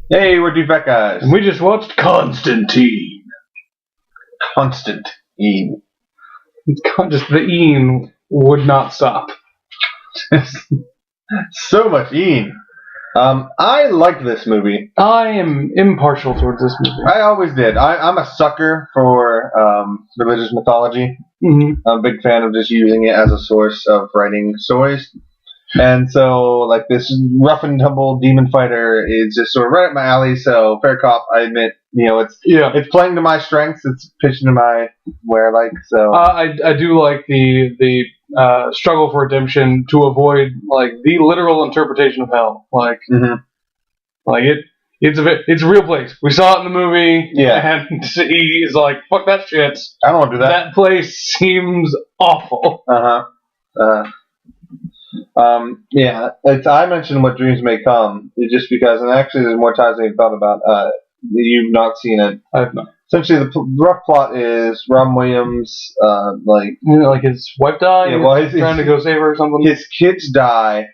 Hey, we're two fat guys. And we just watched Constantine. Constantine. Just the Ian would not stop. So much Ian. I like this movie. I am impartial towards this movie. I always did. I'm a sucker for religious mythology. Mm-hmm. I'm a big fan of just using it as a source of writing stories. And so, like, this rough and tumble demon fighter is just sort of right up my alley. So, fair cop, I admit, it's playing to my strengths. It's pitching to my where I like. So, I do like the struggle for redemption to avoid like the literal interpretation of hell. Like, it's a real place. We saw it in the movie. Yeah. And he is like, fuck that shit. I don't want to do that. That place seems awful. Yeah, I mentioned What Dreams May Come just because, and actually there's more times than you thought about. You've not seen it. I've not. Essentially, the rough plot is Robin Williams, like his wife died. Yeah, well, he's trying to go save her or something. His kids die,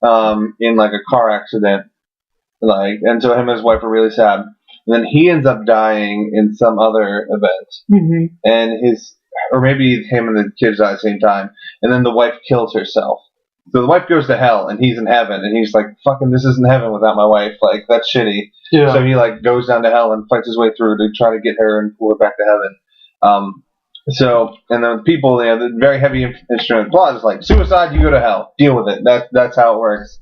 in like a car accident, and so him and his wife are really sad. And then he ends up dying in some other event, and maybe him and the kids die at the same time, and then the wife kills herself. So the wife goes to hell, and he's in heaven, and he's like, fucking, this isn't heaven without my wife. Like, that's shitty. Yeah. So he, goes down to hell and fights his way through to try to get her and pull her back to heaven. And then people, the very heavy instrument plot is like, suicide, you go to hell. Deal with it. That's how it works.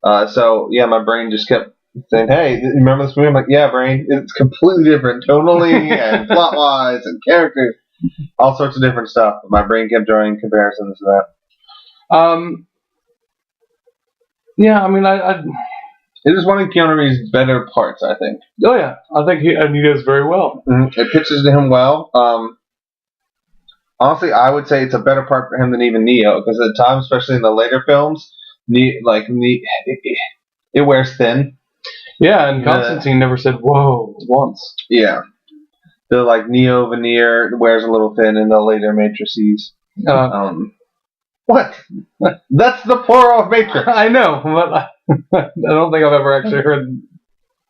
My brain just kept saying, hey, you remember this movie? I'm like, yeah, brain, it's completely different tonally and plot-wise and characters. All sorts of different stuff. But my brain kept drawing comparisons to that. Yeah, I mean, I it is one of Keanu Reeves' better parts, I think. Oh yeah, I think he does very well. Mm-hmm. It pitches to him well. Honestly, I would say it's a better part for him than even Neo, because at the time, especially in the later films, it wears thin. Yeah, and Constantine never said "whoa" once. Yeah, the Neo veneer wears a little thin in the later Matrices. What? That's the plural of Matrix. I know, but I don't think I've ever actually heard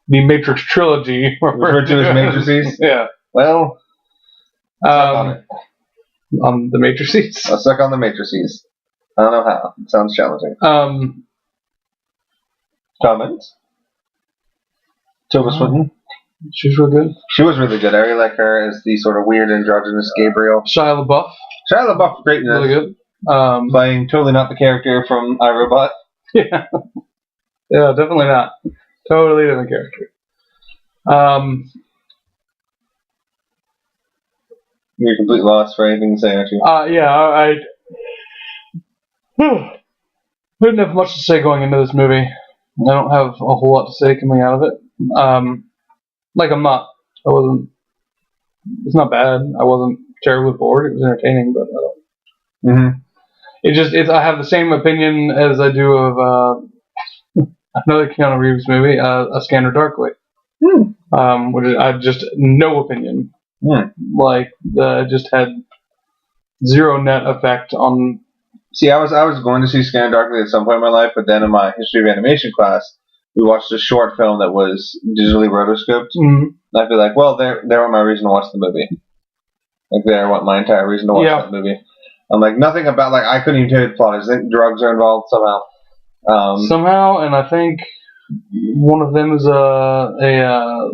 the Matrix trilogy referred to as Matrices. Yeah. Well, on the Matrices. I'll suck on the Matrices. I don't know how. It sounds challenging. Comments? Tilda Swinton. She's real good. She was really good. I really like her as the sort of weird androgynous Gabriel. Shia LaBeouf, great in this. Really good. Playing totally not the character from iRobot. Yeah. Yeah, definitely not. Totally different character. You're completely lost for anything to say, aren't you? Yeah, I didn't have much to say going into this movie. I don't have a whole lot to say coming out of it. It's not bad. I wasn't terribly bored. It was entertaining, but I don't. I have the same opinion as I do of another Keanu Reeves movie, A Scanner Darkly, which I just no opinion. It just had zero net effect on. See, I was going to see Scanner Darkly at some point in my life, but then in my history of animation class, we watched a short film that was digitally rotoscoped. And I feel like, well, there went my reason to watch the movie. There went my entire reason to watch that movie. I'm like, nothing about, I couldn't even tell you the plot. I think drugs are involved somehow. Somehow, and I think one of them is an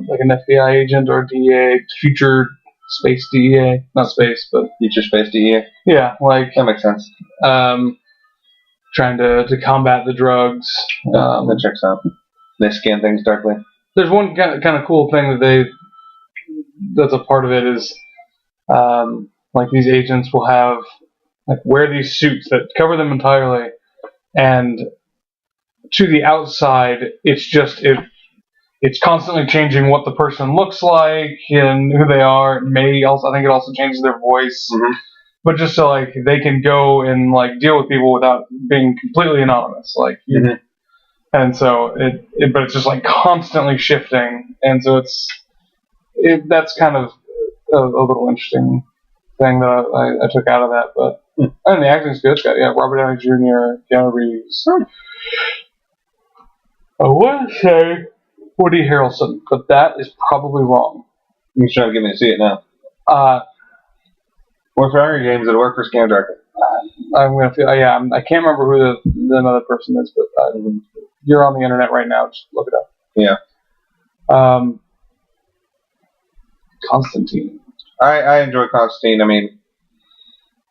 FBI agent or DEA, future space DEA. Not space, but... Future space DEA? Yeah, that makes sense. Trying to combat the drugs. That checks out. They scan things darkly. There's one kind of cool thing that's a part of it is, these agents will have, wear these suits that cover them entirely, and to the outside, it's constantly changing what the person looks like and who they are. I think it also changes their voice, but just so they can go and deal with people without being completely anonymous. And so but it's just constantly shifting, and so that's kind of a little interesting thing that I took out of that. But and the acting's good. It's got Robert Downey Jr., Keanu Reeves. I want to say Woody Harrelson, but that is probably wrong. You're trying to get me to see it now. Work for Hunger Games. It'll work for Scam Director. I'm gonna feel. I can't remember who the another person is, but you're on the internet right now. Just look it up. Yeah. Constantine. I enjoy Constantine. I mean,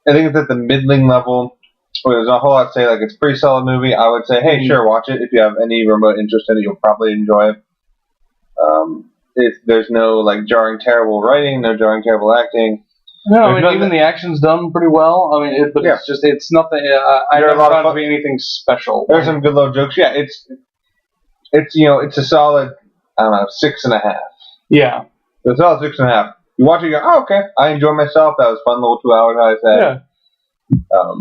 I think it's at the middling level. There's a whole lot to say. Like, it's a pretty solid movie. I would say, hey, sure, watch it. If you have any remote interest in it, you'll probably enjoy it. There's no like jarring, terrible writing, no jarring, terrible acting. No, I mean, even the action's done pretty well. I mean, it's nothing. I never found it to be anything special. There's some good little jokes. Yeah, it's it's a solid, I don't know, 6.5. Yeah. It's a solid 6.5. You watch it, you go, oh, okay, I enjoy myself. That was a fun little 2 hours, I said. Yeah.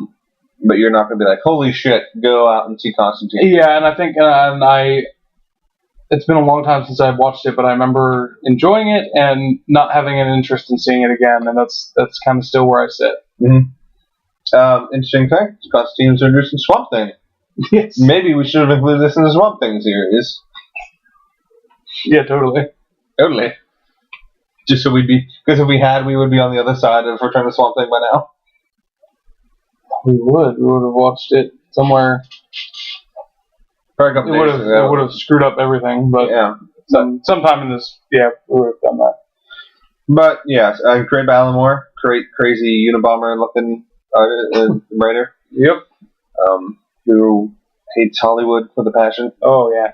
But you're not going to be like, holy shit, go out and see Constantine. Yeah, and I think, it's been a long time since I've watched it, but I remember enjoying it and not having an interest in seeing it again, and that's kind of still where I sit. Mm-hmm. Interesting fact, Constantine was introduced in Swamp Thing. Yes. Maybe we should have included this in the Swamp Thing series. Yeah, totally. Totally. Just so because if we had, we would be on the other side of Return to Swamp Thing by now. We would have watched it somewhere. It would have screwed up everything, but yeah. Sometime in this, we would have done that. But yes, created by Alan Moore, crazy Unabomber looking writer. Yep. Who hates Hollywood with a passion. Oh yeah.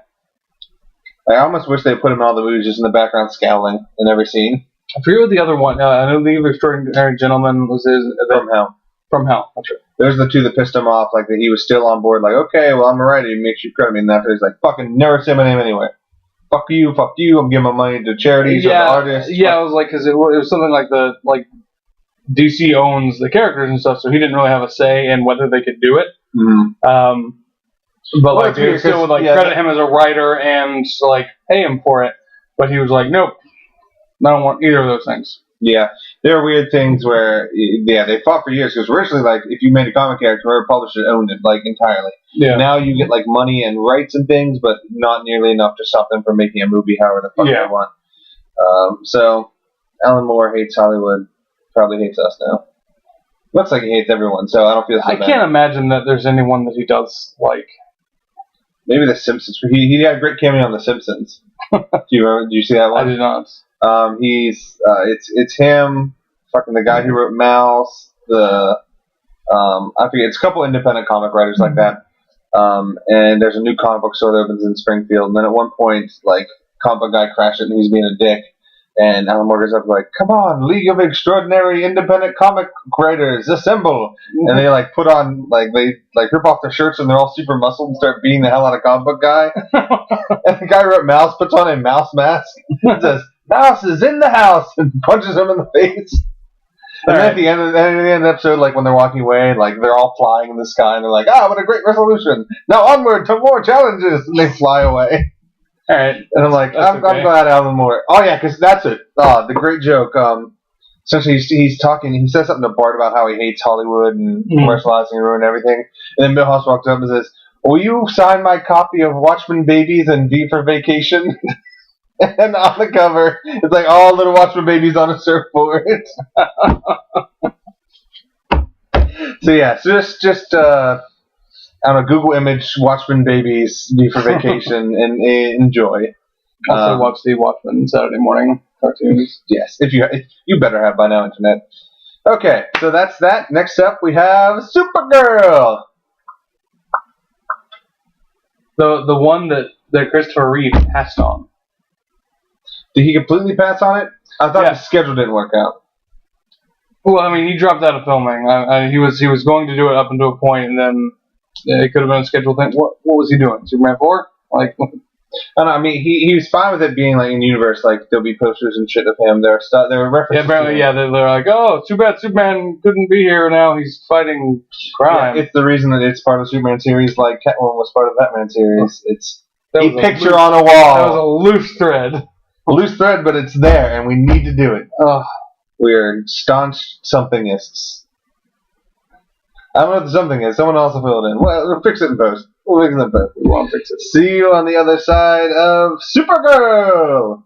I almost wish they put him in all the movies just in the background scowling in every scene. I forget what the other one. I know The Extraordinary Gentleman was his. From Hell. From Hell. That's right. There's the two that pissed him off. Like that he was still on board. Like, okay, well I'm a writer. He makes you credit me. And after he's like, fucking never say my name anyway. Fuck you. I'm giving my money to charities or the artists. Yeah, it was like because it was something like DC owns the characters and stuff, so he didn't really have a say in whether they could do it. Mm-hmm. But like they still would like credit him as a writer and like pay him for it. But he was like, nope, I don't want either of those things. Yeah, there are weird things where they fought for years because originally like if you made a comic character, whoever published it owned it like entirely. Yeah. Now you get like money and rights and things, but not nearly enough to stop them from making a movie however the fuck they want. So Alan Moore hates Hollywood. Probably hates us now. Looks like he hates everyone, so I don't feel so bad. I can't imagine that there's anyone that he does like. Maybe The Simpsons. He had a great cameo on The Simpsons. Do you remember? Did you see that one? I did not. It's him, fucking the guy who wrote Mouse. I forget. It's a couple independent comic writers like that. And there's a new comic book store that opens in Springfield. And then at one point, like, comic book guy crashed it and he's being a dick. And Alan Moore goes up like, come on, League of Extraordinary Independent Comic Writers, assemble! And they like put on, like, they like rip off their shirts and they're all super muscled and start beating the hell out of comic book guy. And the guy who wrote Mouse puts on a mouse mask and says, Mouse is in the house! And punches him in the face. And then at the end of the episode, like when they're walking away, like they're all flying in the sky and they're like, what a great resolution! Now onward to more challenges! And they fly away. All right, and I'm like, I'm glad Alan Moore. Oh yeah, because that's it. The great joke. Essentially, he's talking. He says something to Bart about how he hates Hollywood and commercializing and ruining everything. And then Milhouse walks up and says, "Will you sign my copy of Watchmen Babies and V for Vacation?" And on the cover, it's like all little Watchmen babies on a surfboard. So yeah, so just I don't know, Google image Watchmen Babies, V for Vacation, and enjoy. Also watch the Watchmen Saturday morning cartoons. Yes, if you better have by now, internet. Okay, so that's that. Next up, we have Supergirl. The one that Christopher Reeve passed on. Did he completely pass on it? I thought the schedule didn't work out. Well, I mean, he dropped out of filming. He was going to do it up until a point, and then it could have been a scheduled thing. What was he doing? Superman 4? Like, I don't know. I mean, he was fine with it being like in universe. Like there'll be posters and shit of him. There were references. Yeah, apparently, they're like, oh, too bad Superman couldn't be here. Now he's fighting crime. Yeah, it's the reason that it's part of the Superman series. Like Catwoman was part of the Batman series. It's a picture on a wall. That was a loose thread. A loose thread, but it's there, and we need to do it. We're staunch somethingists. I don't know what the something is. Someone also fill it in. Well, we'll fix it in post. We'll fix it in post. We won't fix it. See you on the other side of Supergirl.